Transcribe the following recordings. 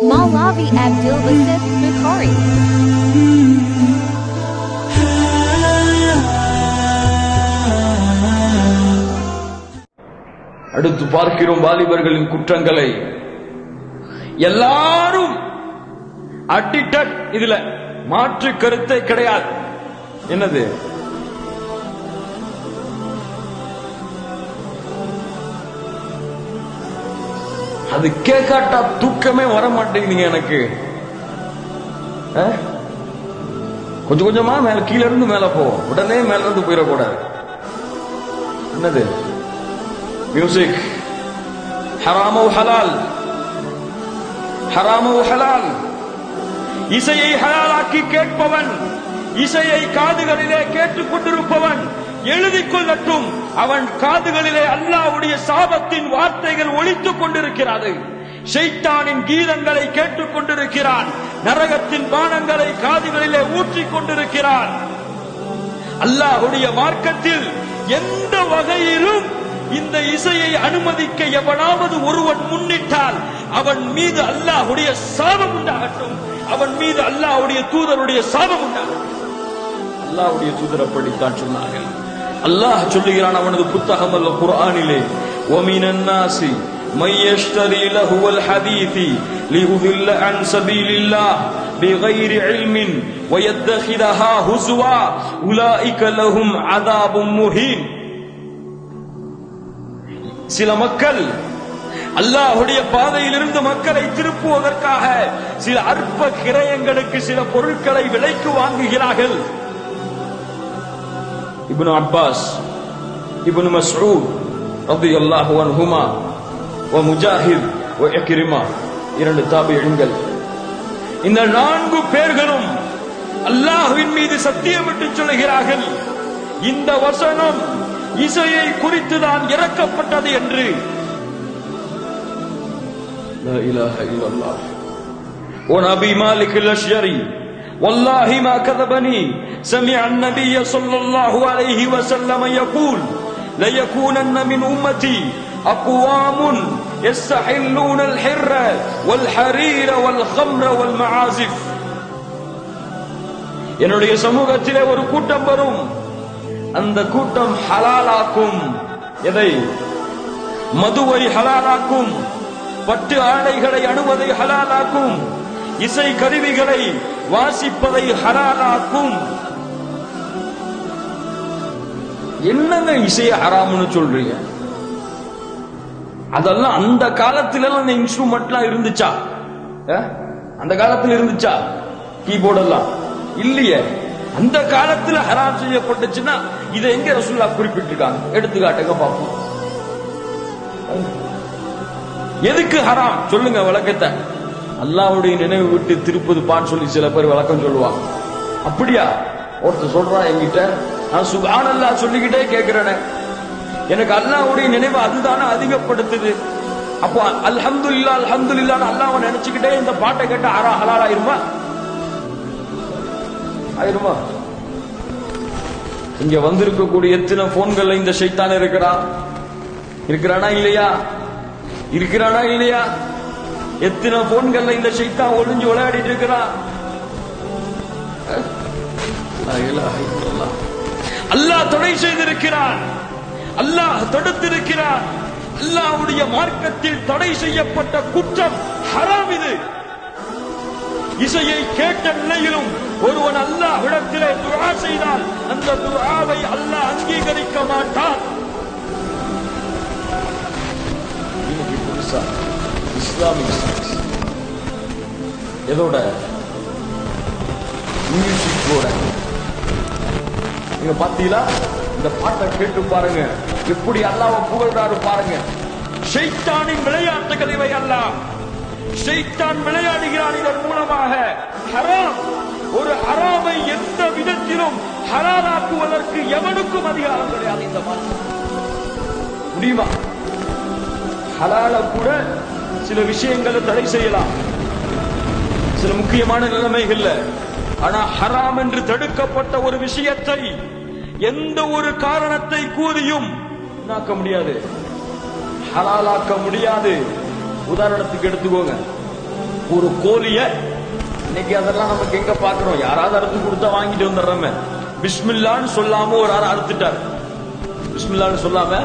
Malawi Abdul Basit Bukhari. அடுத்து பார்க்கிறோம் வாலிபர்களின் குற்றங்களை. எல்லாரும் அடிக்டட், இதுல மாற்று கருத்தை கிடையாது. என்னது? அது கேட்காட்டா தூக்கமே வர மாட்டேங்குதுங்க எனக்கு. கொஞ்சம் கொஞ்சமா மேல கீழ இருந்து மேல போ, உடனே மேல இருந்து போயிடக்கூடாது. என்னது? மியூசிக் ஹராமோ ஹலால், ஹராமோ ஹலால். இசையை ஹலாலாக்கி கேட்பவன், இசையை காதுகளிலே கேட்டுக் கொண்டிருப்பவன் எழுதிக் கொள்ளட்டும், அவன் காதுகளிலே அல்லாஹ்வுடைய சாபத்தின் வார்த்தைகள் ஒலித்துக் கொண்டிருக்கிறது. ஷைத்தானின் கீதங்களை கேட்டுக் கொண்டிருக்கிறான், நரகத்தின் பானங்களை காதுகளிலே ஊற்றிக் கொண்டிருக்கிறான். அல்லாஹ்வுடைய மார்க்கத்தில் எந்த வகையிலும் இந்த இசையை அனுமதிக்க எவனாவது ஒருவன் முன்னிட்டால் அவன் மீது அல்லாஹ்வுடைய சாபம் உண்டாகட்டும், அவன் மீது அல்லாஹ்வுடைய தூதருடைய சாபம் உண்டாகட்டும். அல்லாஹ்வுடைய தூதர் அப்படித்தான் சொன்னார்கள். அல்லாஹ் சொல்லுகிறான் அவனது புத்தகம் அல்ல குர்ஆனிலே, வமினன் நாசி மையஷ்தரி லஹுவல் ஹதீதி லியுதில்ல அன் சபீலில்லாஹ் பிகைரி இல்மின் வயத்தஹிதஹா ஹுஸ்வா உலாயிக லஹும் அதாபும் முஹீன். சில மக்கள் அல்லாஹ்வுடைய பாதையிலிருந்து மக்களை திருப்புவதற்காக சில அற்ப கிரயங்களுக்கு சில பொருட்களை விலைக்கு வாங்குகிறார்கள். இப்னு அப்பாஸ், இப்னு மஸ்ஊத் ரலியல்லாஹு அன்ஹுமா வ முஜாஹித் வ இக்ரிமா, இரண்டு தாபிஈன்கள். இந்த நான்கு பேர்களும் அல்லாஹ்வின் மீது சத்தியமிட்டு சொல்கிறார்கள், இந்த வசனம் இசையை குறித்துதான் இறக்கப்பட்டது என்று. லா இலாஹ இல்லல்லாஹ். வ நபி மாலிக் அல்-அஷ்ஜரி والله ما كذبني سمع النبي صلى الله عليه وسلم يقول ليكونن من أمتي أقوام يستحلون الحر والحرير والخمر والمعازف. என்னுடைய சமூகத்திலே ஒரு கூட்டம் வரும், அந்த கூட்டம் ஹலாலாக்கும். எதை? மதுவை ஹலாலாக்கும், பட்டு ஆடைகளை அணுவதை ஹலாலாக்கும், இசை கருவிகளை வாசிப்பதை ஹலாலாக்கும். என்னங்க இசையை ஹராம்னு சொல்றீங்க? அதெல்லாம் அந்த காலத்துல அந்த இன்ஸ்ட்ருமெண்ட்லாம் இருந்துச்சா? அந்த காலத்துல இருந்துச்சா கீபோர்ட் எல்லாம்? இல்லையே. அந்த காலத்துல ஹராம் செய்யப்பட்டுச்சுன்னா இதை எங்க ரசூலுல்லாஹ் குறிப்பிட்டிருக்காங்க? எடுத்துக்காட்டுங்க பாப்போம். எதுக்கு ஹராம் சொல்லுங்க விளக்கத்தை. அல்லாஹ்வுடைய நினைவு விட்டு திருப்பது பான்னு சொல்லி சில பேர் விளக்கம் சொல்லுவாங்க. அப்படியா? ஒருத்தர் சொல்றான் என்கிட்ட, நான் சுப்ஹானல்லாஹ் சொல்லிக்கிட்டே கேட்கிறேனே, எனக்கு அல்லாஹ்வுடைய நினைவு அதுதானே அதிகப்படுத்துது. அப்போ அல்ஹம்துலில்லாஹ் அல்ஹம்துலில்லாஹ் அல்லாஹ்வை நினைச்சுக்கிட்டே இந்த பாட்டை கேட்டா ஹலால் ஆயிருமா? ஆயிருமா? இங்க வந்திருக்கக்கூடிய எத்தனை போன்கள்ல இந்த ஷைத்தான் இருக்கிறானா இல்லையா? இருக்கிறானா இல்லையா? எத்தனை போன்கள்ல இந்த ஷைத்தான் ஒளிஞ்சு விளையாடிட்டு இருக்கிறான். அல்லாஹ் தடை செய்திருக்கிறான், அல்லாஹ் தடுத்திருக்கிறான். அல்லாஹ்வுடைய மார்க்கத்தில் தடை செய்யப்பட்ட குற்றம் ஹராம் இது. இசையை கேட்ட நிலையிலும் ஒருவன் அல்லாஹ்விடத்திலே துஆ செய்தால் அந்த துஆவை அல்லாஹ் அங்கீகரிக்க மாட்டான். இஸ்லாமிக் சயின்ஸ் எதோட? மியூசிக்கோட. நீங்க பாத்தீங்களா? இந்த பாட்டை கேட்டு பாருங்க, எப்படி அல்லாஹ்வை புகழ்றாரு பாருங்க. ஷைத்தானின் விளையாட்டுகள் இவை. அல்லாஹ் ஷைத்தான் விளையாடுகிறான் இதன் மூலமாக. ஹராம், ஒரு ஹராமை எந்த விதத்திலும் ஹலாலாக்குவதற்கு எவனுக்கும் அதிகாரம் கிடையாது. இந்த மார்க்கம் முடியுமா? ஹலால கூட சில விஷயங்களை தடை செய்யலாம், சில முக்கியமான நிலைமைகள்ல. ஆனா ஹராம் என்று தடுக்கப்பட்ட ஒரு விஷயத்தை எந்த ஒரு காரணத்தை கூறியும் நாக்க முடியாது, ஹலாலாக்க முடியாது. உதாரணத்துக்கு எடுத்துக்கோங்க, ஒரு கோழிய இன்னைக்கு அதெல்லாம் நமக்கு எங்க பாக்குறோம், யாராவது அறுத்து கொடுத்தா வாங்கிட்டு வந்துடுறோம். பிஸ்மில்லான்னு சொல்லாம ஒரு ஆள் அறுத்துட்டார். பிஸ்மில்லான்னு சொல்லாம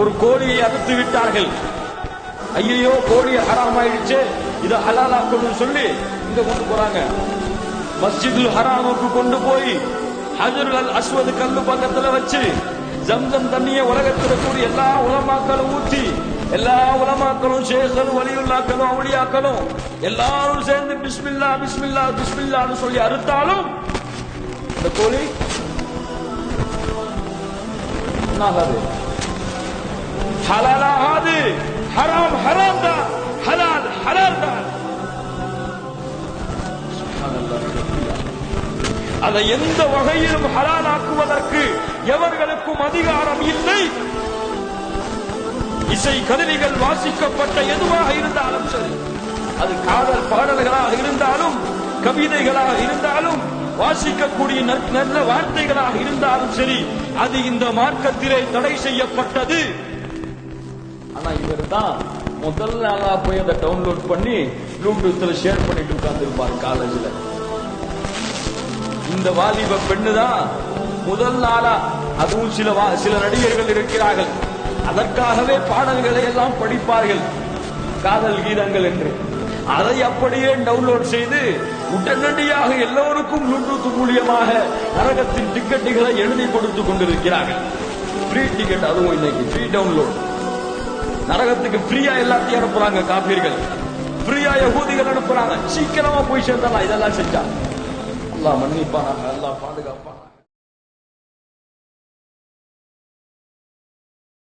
ஒரு கோழியை அறுத்து விட்டார்கள். ஐயோ கோழி ஹராம் ஆயிடுச்சு, இதை ஹலாலாக்கணும்னு சொல்லி இங்க கொண்டு போறாங்க. மஸ்ஜிதுல் ஹராமுக்கு கொண்டு போய் ஹஜருல் அஸ்வத் கல்லு பக்கத்துல வச்சு ஜம்சம் தண்ணிய உலகத்தில் கூடிய எல்லா உலமாக்களும் ஊற்றி, எல்லா உலமாக்களும் ஷேഖ்களும் வலியுல்லாக்களும் அவுலியாக்களும் எல்லாரும் சேர்ந்து பிஸ்மில்லா பிஸ்மில்லா பிஸ்மில்லான்னு சொல்லி அறுத்தாலும் இந்த கோழி என்னாகாது, ஹலால் ஆகாது. ஹராம் ஹராம் தான், ஹலால் ஹலால் தான். அதை எந்த வகையிலும் ஹலாலாக்குவதற்கு எவர்களுக்கும் அதிகாரம் இல்லை. இசை கருவிகள் வாசிக்கப்பட்ட எதுவாக இருந்தாலும் சரி, அது காதல் பாடல்களாக இருந்தாலும் கவிதைகளாக இருந்தாலும் வாசிக்கக்கூடிய நல்ல வார்த்தைகளாக இருந்தாலும் சரி, அது இந்த மார்க்கத்திலே தடை செய்யப்பட்டது. ஆனா இவர் தான் முதல் நாளா போய் அதை டவுன்லோட் பண்ணி ப்ளூடூத்ல ஷேர் பண்ணிட்டு உட்கார்ந்துருப்பார் காலேஜ்ல. இந்த வாலிப பெண்ணு தான் முதல் நாளா, அதுவும் சில நடிகர்கள் இருக்கிறார்கள், அதற்காகவே பாடல்களை எல்லாம் படிப்பார்கள், காதல் கீதங்கள் என்று. அதை அப்படியே டவுன்லோட் செய்து உடனடியாக எல்லோருக்கும் ப்ளூடூத் மூலியமாக நரகத்தின் டிக்கெட்டுகளை எழுதி கொடுத்து கொண்டிருக்கிறார்கள். ஃப்ரீ டிக்கெட், அதுவும் இன்னைக்கு ஃப்ரீ டவுன்லோட். நரகத்துக்கு ஃப்ரீயா எல்லாத்தையும் அனுப்புறாங்க காபீர்கள், ஃப்ரீயா யகூதிகள் அனுப்புறாங்க. சீக்கிரமா போய் சேர்ந்தா இதெல்லாம் செஞ்சா அல்லாஹ் மன்னிப்பானாக, அல்லாஹ் பாதுகாப்பான்.